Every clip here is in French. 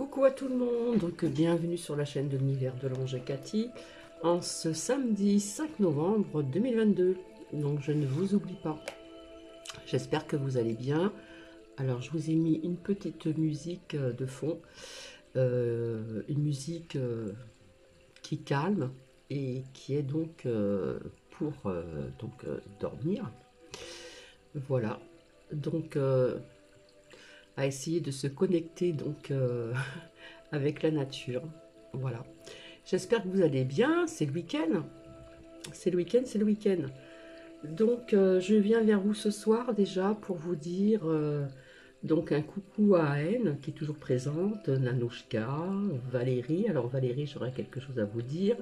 Coucou à tout le monde, donc bienvenue sur la chaîne de l'univers de l'ange et Cathy en ce samedi 5 novembre 2022. Donc je ne vous oublie pas, j'espère que vous allez bien. Alors je vous ai mis une petite musique de fond, une musique qui calme et qui est donc pour dormir. Voilà, donc à essayer de se connecter donc avec la nature. Voilà. J'espère que vous allez bien. C'est le week-end. C'est le week-end, c'est le week-end. Donc je viens vers vous ce soir déjà pour vous dire donc un coucou à Anne qui est toujours présente, Nanouchka, Valérie. Alors Valérie, j'aurais quelque chose à vous dire.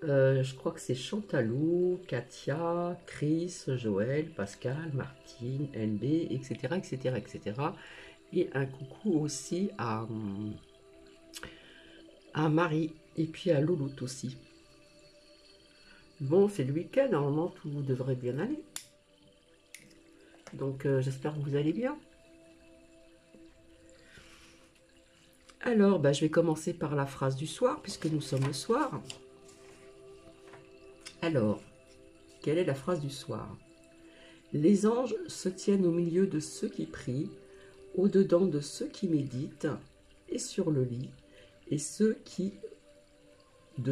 Je crois que c'est Chantalou, Katia, Chris, Joël, Pascal, Martine, NB, etc., etc., etc. Et un coucou aussi à Marie et puis à Louloute aussi. Bon, c'est le week-end, normalement tout devrait bien aller. Donc j'espère que vous allez bien. Alors, je vais commencer par la phrase du soir, puisque nous sommes le soir. Alors, quelle est la phrase du soir? Les anges se tiennent au milieu de ceux qui prient, au-dedans de ceux qui méditent, et sur le lit, et de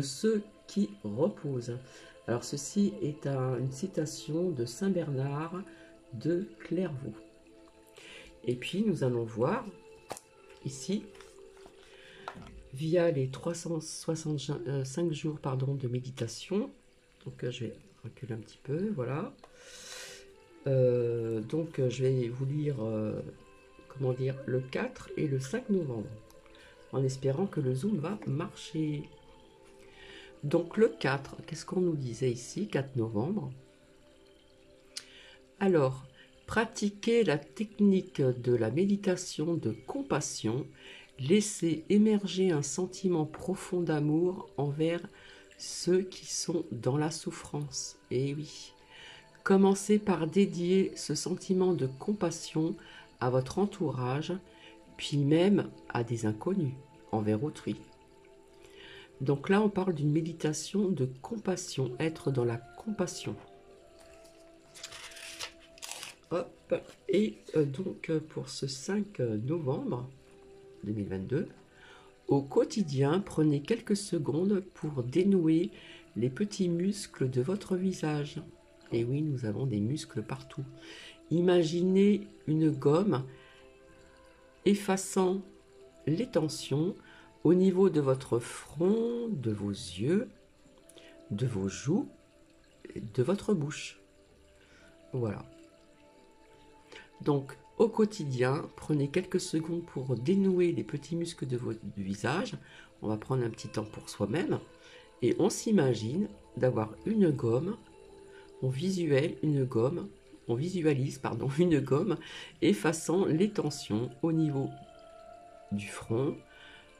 ceux qui reposent. Alors ceci est une citation de Saint Bernard de Clairvaux. Et puis nous allons voir ici, via les 365 jours de méditation, donc je vais reculer un petit peu, voilà. Donc je vais vous lire, comment dire, le 4 et le 5 novembre, en espérant que le zoom va marcher. Donc le 4, qu'est-ce qu'on nous disait ici, 4 novembre? Alors, pratiquez la technique de la méditation de compassion, laissez émerger un sentiment profond d'amour envers ceux qui sont dans la souffrance. Et oui, commencez par dédier ce sentiment de compassion à votre entourage, puis même à des inconnus envers autrui. Donc là, on parle d'une méditation de compassion, être dans la compassion. Hop, et donc pour ce 5 novembre 2022, au quotidien, prenez quelques secondes pour dénouer les petits muscles de votre visage. Et oui, nous avons des muscles partout. Imaginez une gomme effaçant les tensions au niveau de votre front, de vos yeux, de vos joues, de votre bouche. Voilà. Donc, au quotidien, prenez quelques secondes pour dénouer les petits muscles de votre visage. On va prendre un petit temps pour soi-même. Et on s'imagine d'avoir une gomme, on visualise une gomme effaçant les tensions au niveau du front,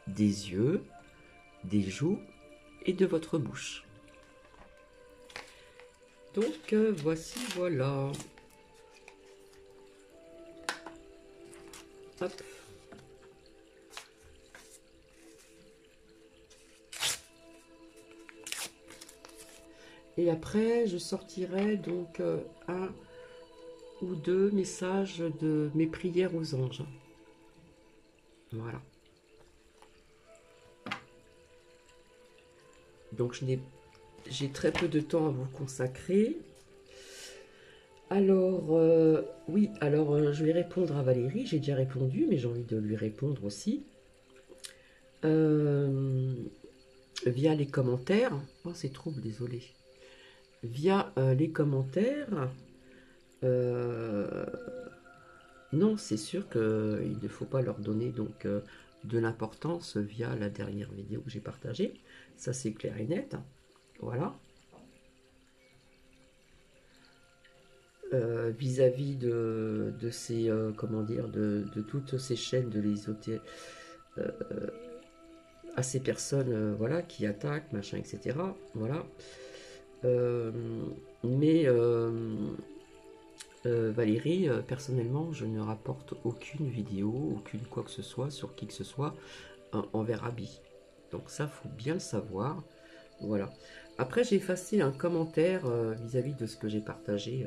des yeux, des joues et de votre bouche. Donc voici, voilà. Hop. Et après, je sortirai donc un ou deux messages de mes prières aux anges. Voilà. Donc j'ai très peu de temps à vous consacrer. Alors, oui, alors je vais répondre à Valérie. J'ai déjà répondu, mais j'ai envie de lui répondre aussi. Via les commentaires. Oh, c'est trouble, désolé. Via les commentaires. Non, c'est sûr qu'il ne faut pas leur donner donc de l'importance via la dernière vidéo que j'ai partagée. Ça, c'est clair et net. Voilà. Vis-à-vis de ces, comment dire, de toutes ces chaînes de l'ésotérisme, à ces personnes, voilà, qui attaquent, machin, etc. Voilà. Mais Valérie, personnellement, je ne rapporte aucune vidéo, aucune quoi que ce soit sur qui que ce soit envers Abby. Donc ça, faut bien le savoir. Voilà. Après, j'ai effacé un commentaire vis-à-vis de ce que j'ai partagé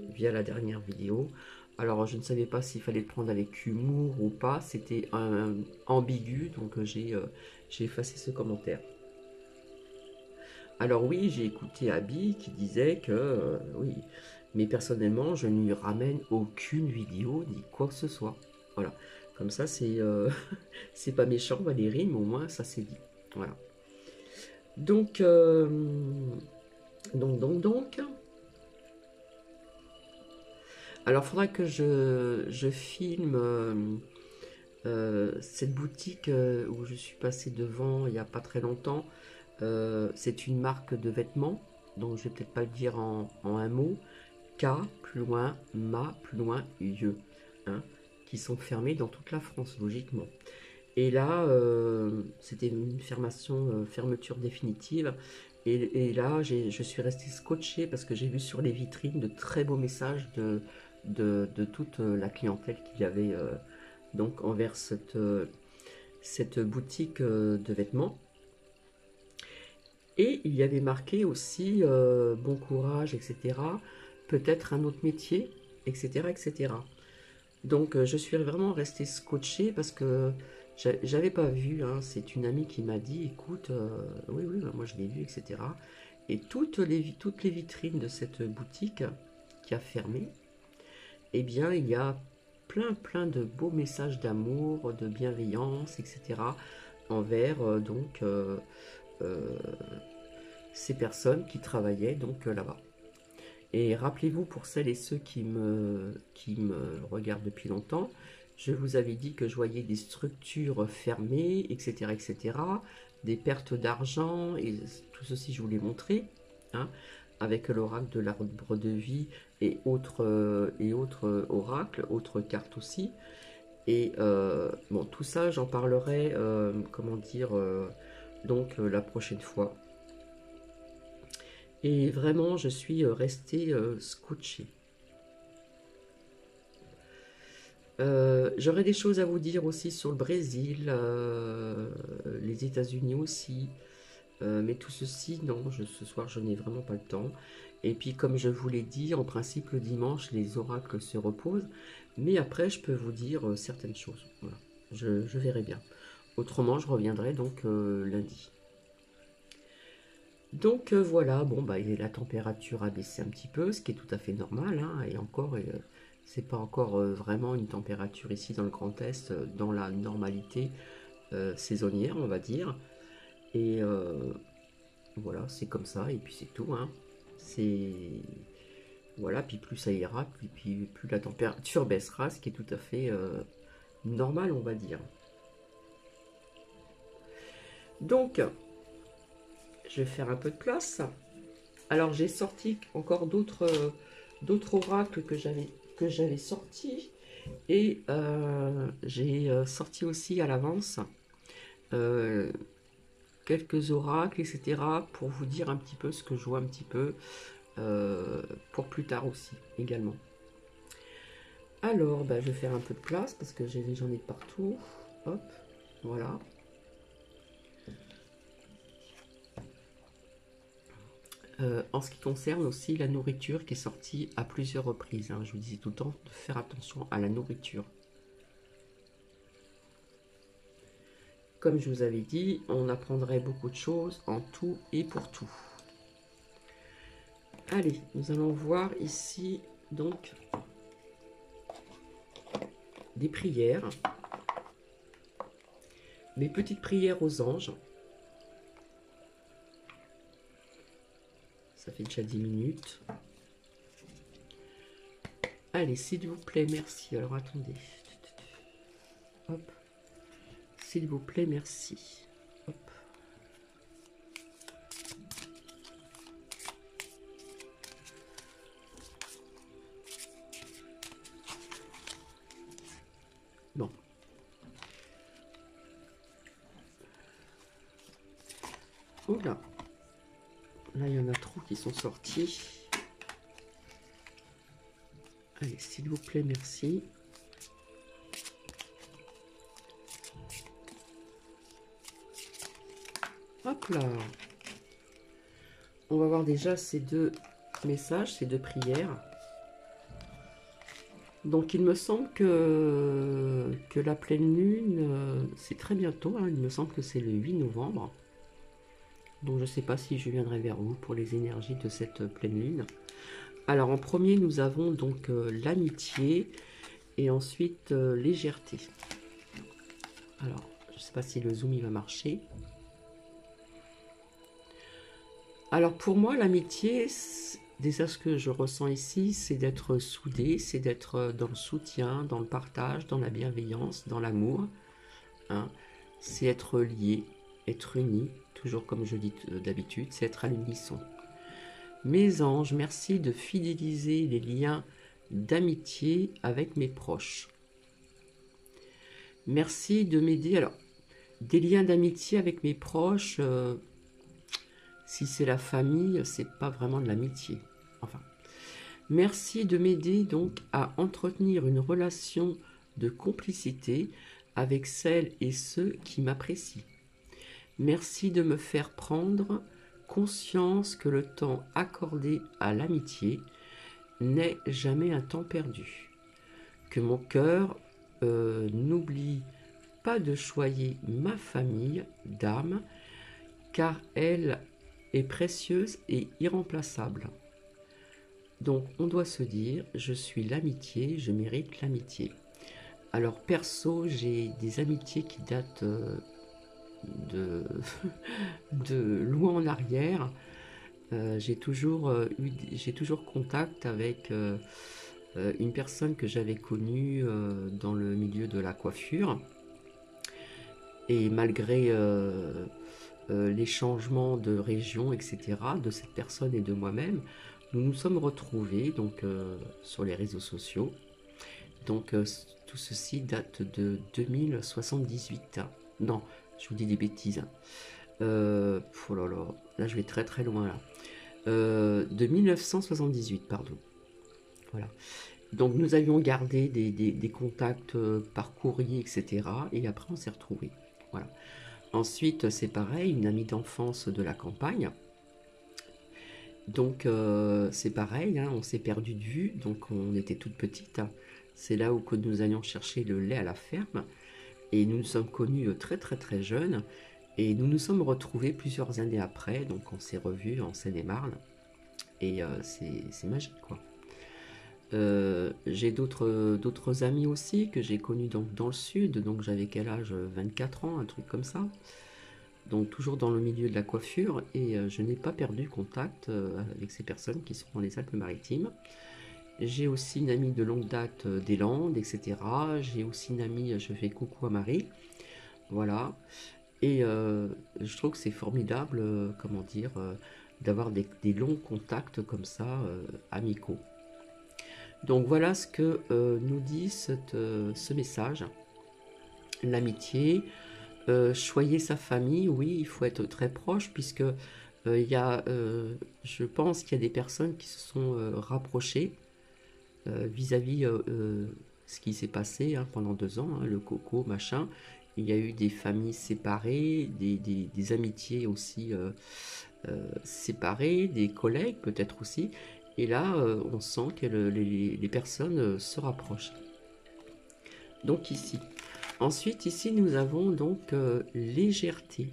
via la dernière vidéo. Alors, je ne savais pas s'il fallait le prendre avec humour ou pas. C'était ambigu, donc j'ai effacé ce commentaire. Alors oui, j'ai écouté Abby qui disait que, oui, mais personnellement, je ne lui ramène aucune vidéo ni quoi que ce soit. Voilà. Comme ça, c'est c'est pas méchant, Valérie, mais au moins, ça c'est dit. Voilà. Donc, donc. Alors, il faudra que je filme cette boutique où je suis passée devant il n'y a pas très longtemps. C'est une marque de vêtements, donc je vais peut-être pas le dire en un mot. K, plus loin, Ma, plus loin, Ye, hein, qui sont fermés dans toute la France, logiquement. Et là, c'était une fermeture définitive. Et là, je suis restée scotchée parce que j'ai vu sur les vitrines de très beaux messages de toute la clientèle qu'il y avait donc envers cette boutique de vêtements. Et il y avait marqué aussi bon courage, etc. Peut-être un autre métier, etc. etc. Donc je suis vraiment restée scotchée parce que j'avais pas vu, hein. C'est une amie qui m'a dit, écoute, oui, oui, bah, moi je l'ai vu, etc. Et toutes les vitrines de cette boutique qui a fermé, eh bien il y a plein de beaux messages d'amour, de bienveillance, etc. envers ces personnes qui travaillaient donc là-bas. Et rappelez-vous, pour celles et ceux qui me regardent depuis longtemps, je vous avais dit que je voyais des structures fermées, etc., etc., des pertes d'argent, et tout ceci je vous l'ai montré, hein, avec l'oracle de l'arbre de vie et autres oracles, autres cartes aussi. Et bon, tout ça, j'en parlerai, comment dire, donc la prochaine fois. Et vraiment, je suis restée scotchée. J'aurais des choses à vous dire aussi sur le Brésil, les États-Unis aussi. Mais tout ceci, non, ce soir, je n'ai vraiment pas le temps. Et puis, comme je vous l'ai dit, en principe, le dimanche, les oracles se reposent. Mais après, je peux vous dire certaines choses. Voilà. Je verrai bien. Autrement, je reviendrai donc lundi. Donc voilà, bon bah la température a baissé un petit peu, ce qui est tout à fait normal, hein, et encore, c'est pas encore vraiment une température ici dans le Grand Est, dans la normalité saisonnière, on va dire. Et voilà, c'est comme ça, et puis c'est tout, hein. C'est voilà, puis plus ça ira, plus la température baissera, ce qui est tout à fait normal, on va dire. Donc, je vais faire un peu de place. Alors j'ai sorti encore d'autres oracles que j'avais sortis, et j'ai sorti aussi à l'avance quelques oracles, etc., pour vous dire un petit peu ce que je vois un petit peu pour plus tard aussi également. Alors bah, je vais faire un peu de place parce que j'en ai partout. Hop, voilà. En ce qui concerne aussi la nourriture qui est sortie à plusieurs reprises, hein, je vous disais tout le temps de faire attention à la nourriture. Comme je vous avais dit, on apprendrait beaucoup de choses en tout et pour tout. Allez, nous allons voir ici donc des prières, mes petites prières aux anges. Ça fait déjà 10 minutes. Allez, s'il vous plaît, merci. Alors, attendez. Hop. S'il vous plaît, merci. Hop. Bon. Oh là. Là, il y en a trop qui sont sortis. Allez, s'il vous plaît, merci. Hop là. On va voir déjà ces deux messages, ces deux prières. Donc il me semble que la pleine lune, c'est très bientôt, hein, il me semble que c'est le 8 novembre. Donc je ne sais pas si je viendrai vers vous pour les énergies de cette pleine lune. Alors en premier, nous avons donc l'amitié et ensuite légèreté. Alors, je ne sais pas si le zoom il va marcher. Alors pour moi, l'amitié, déjà ce que je ressens ici, c'est d'être soudé, c'est d'être dans le soutien, dans le partage, dans la bienveillance, dans l'amour. Hein. C'est être lié, être uni, toujours comme je dis d'habitude, c'est être à l'unisson. Mes anges, merci de fidéliser les liens d'amitié avec mes proches. Merci de m'aider. Alors, des liens d'amitié avec mes proches, si c'est la famille, c'est pas vraiment de l'amitié. Enfin, merci de m'aider donc à entretenir une relation de complicité avec celles et ceux qui m'apprécient. Merci de me faire prendre conscience que le temps accordé à l'amitié n'est jamais un temps perdu. Que mon cœur n'oublie pas de choyer ma famille d'âme, car elle est précieuse et irremplaçable. Donc on doit se dire, je suis l'amitié, je mérite l'amitié. Alors perso, j'ai des amitiés qui datent de, de loin en arrière. J'ai toujours contact avec une personne que j'avais connue dans le milieu de la coiffure. Et malgré les changements de région, etc., de cette personne et de moi-même, nous nous sommes retrouvés donc, sur les réseaux sociaux. Donc tout ceci date de 2078. Non, je vous dis des bêtises. Oh là là, là je vais très très loin là. De 1978, pardon. Voilà. Donc nous avions gardé des contacts par courrier, etc. Et après on s'est retrouvés. Voilà. Ensuite, c'est pareil, une amie d'enfance de la campagne. Donc c'est pareil, hein, on s'est perdu de vue, donc on était toute petite. C'est là où que nous allions chercher le lait à la ferme. Et nous nous sommes connus très très très jeunes. Et nous nous sommes retrouvés plusieurs années après, donc on s'est revus en Seine-et-Marne. Et c'est magique, quoi. J'ai d'autres amis aussi que j'ai connus dans le sud, donc j'avais quel âge? 24 ans, un truc comme ça. Donc toujours dans le milieu de la coiffure, et je n'ai pas perdu contact avec ces personnes qui sont dans les Alpes-Maritimes. J'ai aussi une amie de longue date des Landes, etc. J'ai aussi une amie, je fais coucou à Marie. Voilà. Et je trouve que c'est formidable, comment dire, d'avoir des longs contacts comme ça, amicaux. Donc voilà ce que nous dit ce message. L'amitié, choyer sa famille, oui, il faut être très proche, puisque je pense qu'il y a des personnes qui se sont rapprochées vis-à-vis ce qui s'est passé hein, pendant 2 ans, hein, le coco, machin. Il y a eu des familles séparées, des amitiés aussi séparées, des collègues peut-être aussi. Et là, on sent que les personnes se rapprochent. Donc ici. Ensuite, ici, nous avons donc légèreté.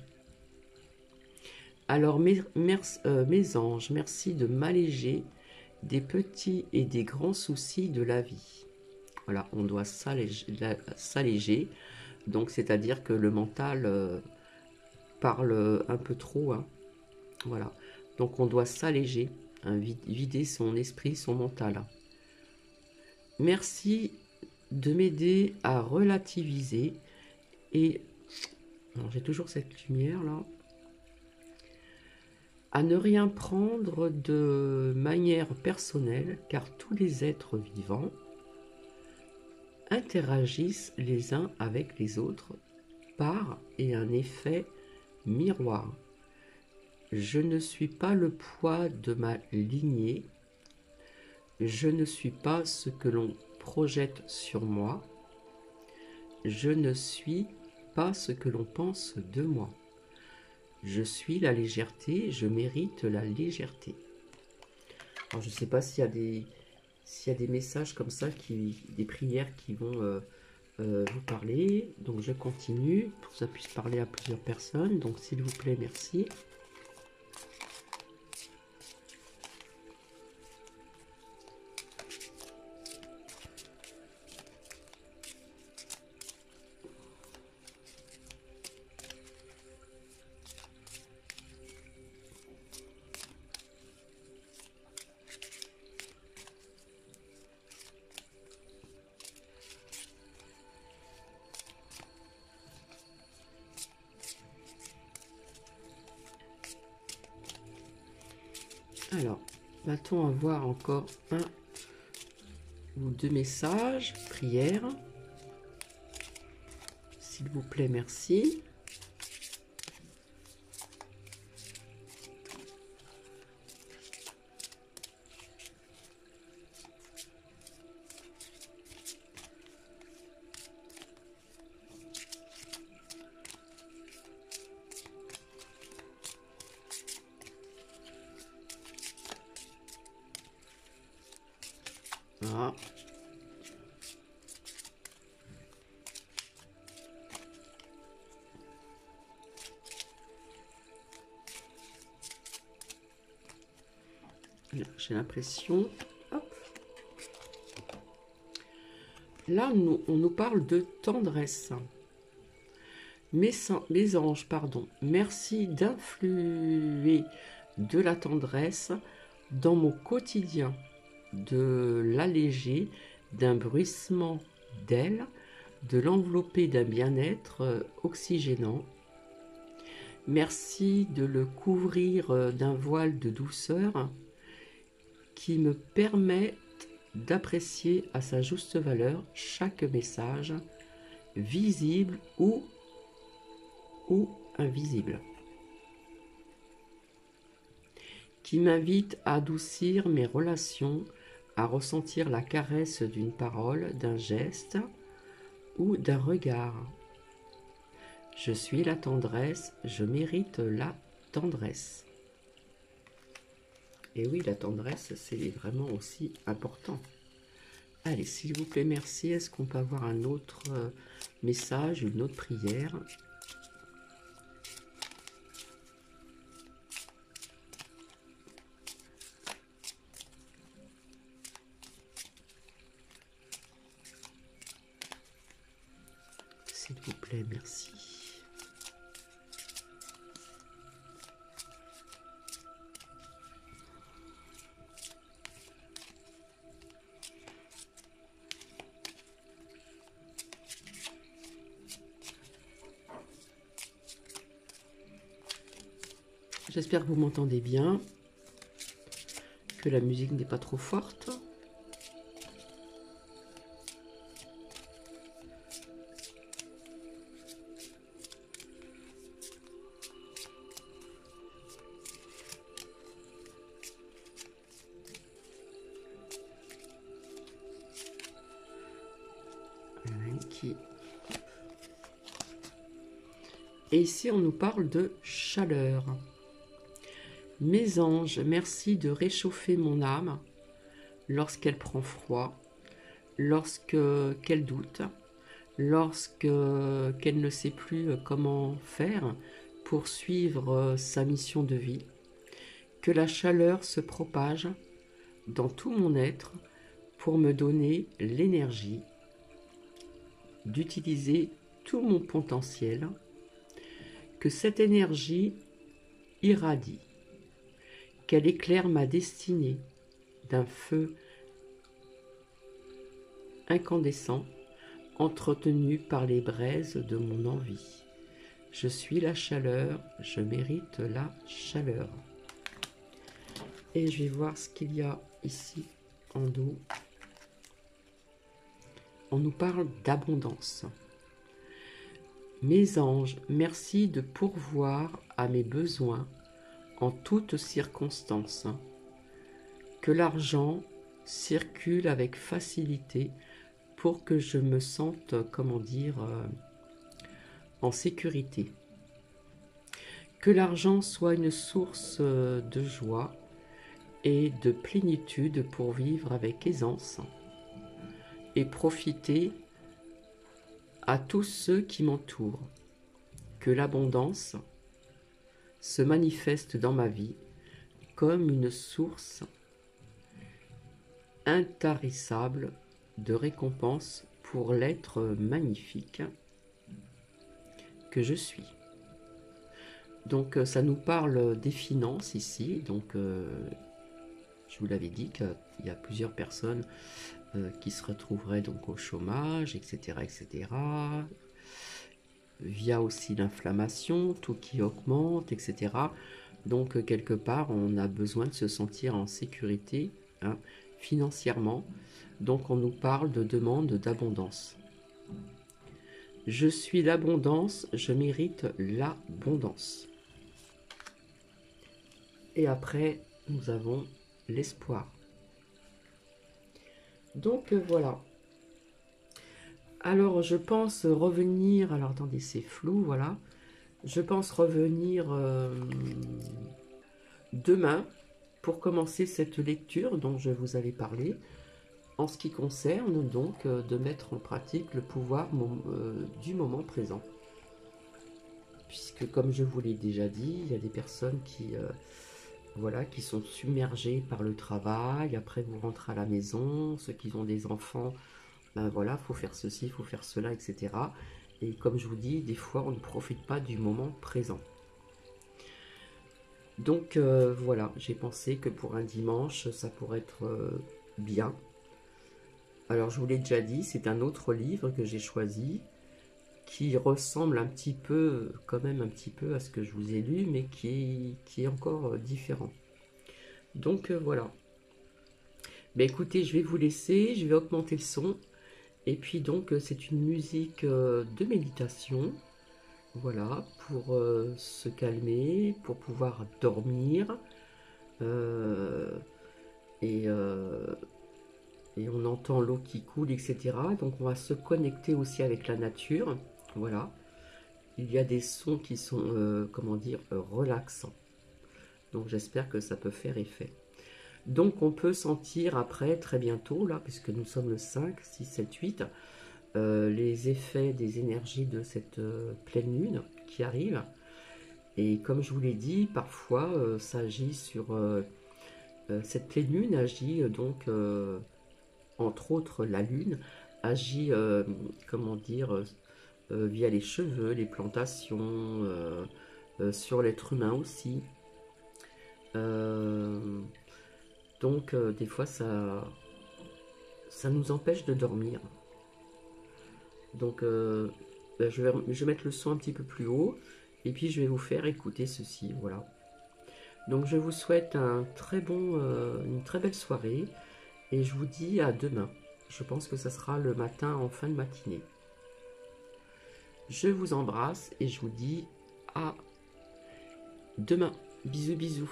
Alors, mes anges, merci de m'alléger des petits et des grands soucis de la vie. Voilà, on doit s'alléger. Donc, c'est-à-dire que le mental parle un peu trop. Hein. Voilà. Donc, on doit s'alléger, hein, vider son esprit, son mental. Merci de m'aider à relativiser et j'ai toujours cette lumière là, à ne rien prendre de manière personnelle, car tous les êtres vivants interagissent les uns avec les autres par et un effet miroir. Je ne suis pas le poids de ma lignée, je ne suis pas ce que l'on projette sur moi, je ne suis pas ce que l'on pense de moi. Je suis la légèreté, je mérite la légèreté. Alors, je ne sais pas s'il y a des messages comme ça, des prières qui vont vous parler. Donc, je continue pour que ça puisse parler à plusieurs personnes. Donc, s'il vous plaît, merci. Alors, va-t-on avoir encore un ou deux messages, prières? S'il vous plaît, merci. Ah. J'ai l'impression... Là, on nous parle de tendresse. Mes anges, pardon, merci d'influer de la tendresse dans mon quotidien, de l'alléger d'un bruissement d'ailes, de l'envelopper d'un bien-être oxygénant. Merci de le couvrir d'un voile de douceur qui me permet d'apprécier à sa juste valeur chaque message, visible ou invisible, qui m'invite à adoucir mes relations, à ressentir la caresse d'une parole, d'un geste ou d'un regard. Je suis la tendresse, je mérite la tendresse. Et oui, la tendresse, c'est vraiment aussi important. Allez, s'il vous plaît, merci. Est-ce qu'on peut avoir un autre message, une autre prière? S'il vous plaît, merci. J'espère que vous m'entendez bien, que la musique n'est pas trop forte. Et ici, on nous parle de chaleur. Mes anges, merci de réchauffer mon âme lorsqu'elle prend froid, lorsqu'elle doute, lorsqu'elle ne sait plus comment faire pour suivre sa mission de vie. Que la chaleur se propage dans tout mon être pour me donner l'énergie d'utiliser tout mon potentiel, que cette énergie irradie, qu'elle éclaire ma destinée d'un feu incandescent entretenu par les braises de mon envie. Je suis la chaleur, je mérite la chaleur. Et je vais voir ce qu'il y a ici en dos. On nous parle d'abondance. Mes anges, merci de pourvoir à mes besoins en toutes circonstances. Que l'argent circule avec facilité pour que je me sente, comment dire, en sécurité. Que l'argent soit une source de joie et de plénitude pour vivre avec aisance et profiter à tous ceux qui m'entourent. Que l'abondance se manifeste dans ma vie comme une source intarissable de récompense pour l'être magnifique que je suis. Donc ça nous parle des finances ici. Donc je vous l'avais dit qu'il y a plusieurs personnes qui se retrouveraient donc au chômage, etc., etc. Via aussi l'inflammation, tout qui augmente, etc. Donc quelque part, on a besoin de se sentir en sécurité, hein, financièrement. Donc on nous parle de demande d'abondance. Je suis l'abondance, je mérite l'abondance. Et après, nous avons l'espoir. Donc voilà. Alors je pense revenir, alors attendez, c'est flou, voilà. Je pense revenir demain pour commencer cette lecture dont je vous avais parlé, en ce qui concerne donc de mettre en pratique le pouvoir du moment présent. Puisque comme je vous l'ai déjà dit, il y a des personnes qui, voilà, qui sont submergées par le travail, après vous rentrez à la maison, ceux qui ont des enfants, ben voilà, faut faire ceci, faut faire cela, etc. Et comme je vous dis, des fois on ne profite pas du moment présent. Donc voilà, j'ai pensé que pour un dimanche, ça pourrait être bien. Alors je vous l'ai déjà dit, c'est un autre livre que j'ai choisi, qui ressemble un petit peu, quand même un petit peu à ce que je vous ai lu, mais qui est encore différent. Donc voilà. Ben écoutez, je vais vous laisser, je vais augmenter le son. Et puis donc c'est une musique de méditation. Voilà, pour se calmer, pour pouvoir dormir. Et on entend l'eau qui coule, etc. Donc on va se connecter aussi avec la nature. Voilà. Il y a des sons qui sont, comment dire, relaxants. Donc j'espère que ça peut faire effet. Donc on peut sentir après, très bientôt, là, puisque nous sommes le 5, 6, 7, 8, les effets des énergies de cette pleine lune qui arrive. Et comme je vous l'ai dit, parfois ça agit sur... cette pleine lune agit donc, entre autres la lune, agit, comment dire, via les cheveux, les plantations, sur l'être humain aussi. Donc des fois ça nous empêche de dormir. Donc ben, je vais mettre le son un petit peu plus haut et puis je vais vous faire écouter ceci, voilà. Donc je vous souhaite un très bon, une très belle soirée et je vous dis à demain. Je pense que ça sera le matin en fin de matinée. Je vous embrasse et je vous dis à demain. Bisous bisous.